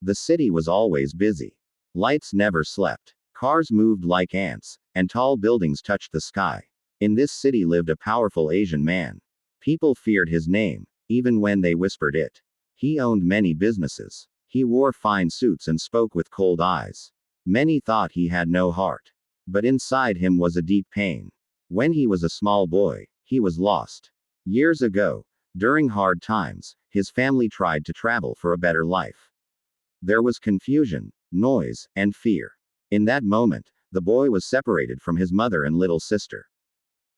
The city was always busy. Lights never slept. Cars moved like ants, and tall buildings touched the sky. In this city lived a powerful Asian man. People feared his name, even when they whispered it. He owned many businesses. He wore fine suits and spoke with cold eyes. Many thought he had no heart. But inside him was a deep pain. When he was a small boy, he was lost. Years ago, during hard times, his family tried to travel for a better life. There was confusion, noise, and fear. In that moment, the boy was separated from his mother and little sister.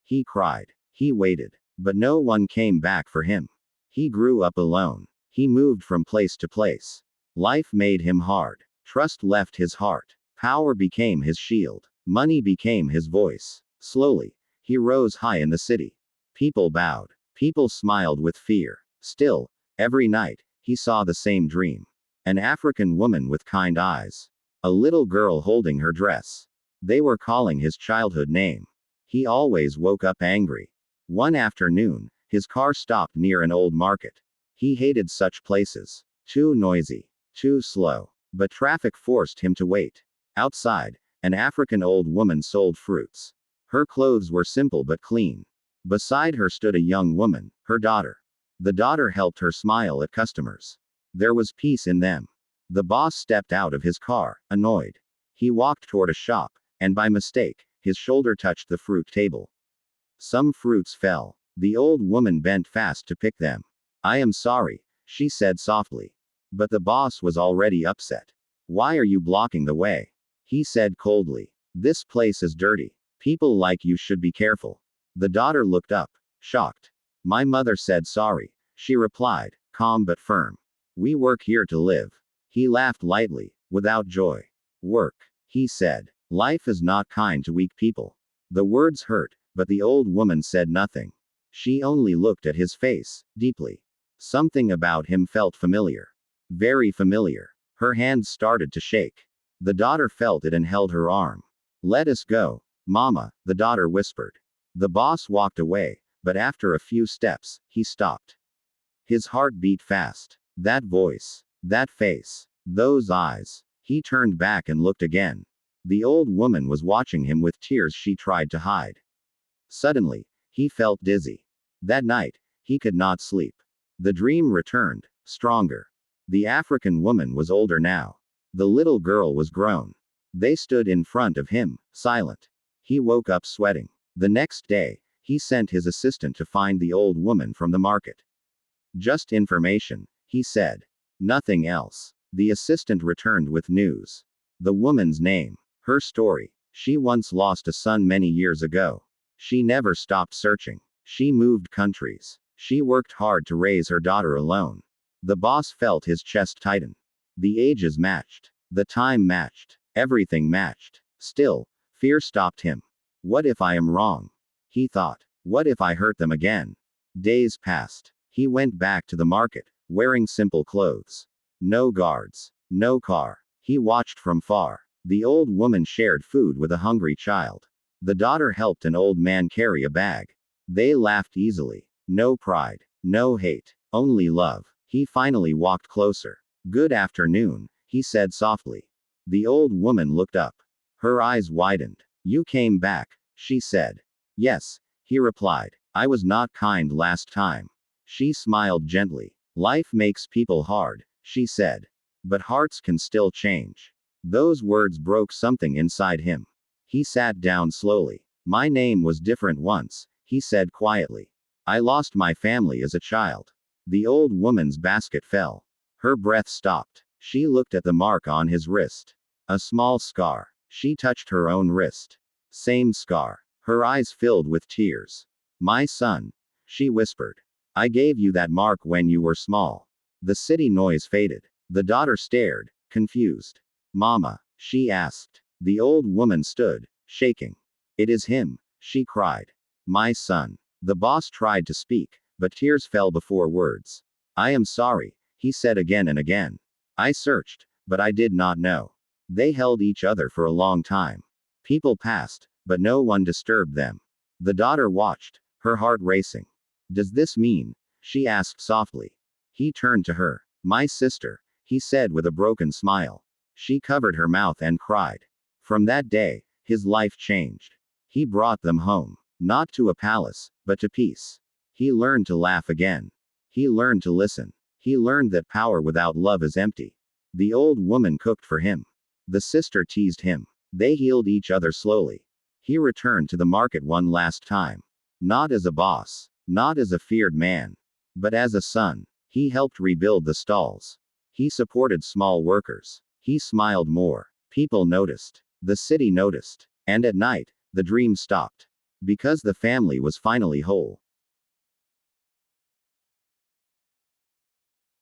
He cried. He waited. But no one came back for him. He grew up alone. He moved from place to place. Life made him hard. Trust left his heart. Power became his shield. Money became his voice. Slowly, he rose high in the city. People bowed. People smiled with fear. Still, every night, he saw the same dream. An African woman with kind eyes. A little girl holding her dress. They were calling his childhood name. He always woke up angry. One afternoon, his car stopped near an old market. He hated such places. Too noisy. Too slow. But traffic forced him to wait. Outside, an African old woman sold fruits. Her clothes were simple but clean. Beside her stood a young woman, her daughter. The daughter helped her smile at customers. There was peace in them. The boss stepped out of his car, annoyed. He walked toward a shop, and by mistake, his shoulder touched the fruit table. Some fruits fell. The old woman bent fast to pick them. "I am sorry," she said softly. But the boss was already upset. "Why are you blocking the way?" he said coldly. "This place is dirty. People like you should be careful." The daughter looked up, shocked. "My mother said sorry," she replied, calm but firm. "We work here to live." He laughed lightly, without joy. "Work," he said. "Life is not kind to weak people." The words hurt, but the old woman said nothing. She only looked at his face, deeply. Something about him felt familiar. Very familiar. Her hands started to shake. The daughter felt it and held her arm. "Let us go, Mama," the daughter whispered. The boss walked away, but after a few steps, he stopped. His heart beat fast. That voice. That face. Those eyes. He turned back and looked again. The old woman was watching him with tears she tried to hide. Suddenly, he felt dizzy. That night, he could not sleep. The dream returned, stronger. The African woman was older now. The little girl was grown. They stood in front of him, silent. He woke up sweating. The next day, he sent his assistant to find the old woman from the market. "Just information," he said. "Nothing else." The assistant returned with news. The woman's name. Her story. She once lost a son many years ago. She never stopped searching. She moved countries. She worked hard to raise her daughter alone. The boss felt his chest tighten. The ages matched. The time matched. Everything matched. Still, fear stopped him. "What if I am wrong?" he thought. "What if I hurt them again?" Days passed. He went back to the market, wearing simple clothes. No guards. No car. He watched from far. The old woman shared food with a hungry child. The daughter helped an old man carry a bag. They laughed easily. No pride. No hate. Only love. He finally walked closer. "Good afternoon," he said softly. The old woman looked up. Her eyes widened. "You came back," she said. "Yes," he replied. "I was not kind last time." She smiled gently. "Life makes people hard," she said. "But hearts can still change." Those words broke something inside him. He sat down slowly. "My name was different once," he said quietly. "I lost my family as a child." The old woman's basket fell. Her breath stopped. She looked at the mark on his wrist. A small scar. She touched her own wrist. Same scar. Her eyes filled with tears. "My son," she whispered. "I gave you that mark when you were small." The city noise faded. The daughter stared, confused. "Mama?" she asked. The old woman stood, shaking. "It is him," she cried. "My son." The boss tried to speak, but tears fell before words. "I am sorry," he said again and again. "I searched, but I did not know." They held each other for a long time. People passed, but no one disturbed them. The daughter watched, her heart racing. "Does this mean?" she asked softly. He turned to her. "My sister," he said with a broken smile. She covered her mouth and cried. From that day, his life changed. He brought them home. Not to a palace, but to peace. He learned to laugh again. He learned to listen. He learned that power without love is empty. The old woman cooked for him. The sister teased him. They healed each other slowly. He returned to the market one last time. Not as a boss. Not as a feared man. But as a son. He helped rebuild the stalls. He supported small workers. He smiled more. People noticed. The city noticed. And at night, the dream stopped. Because the family was finally whole.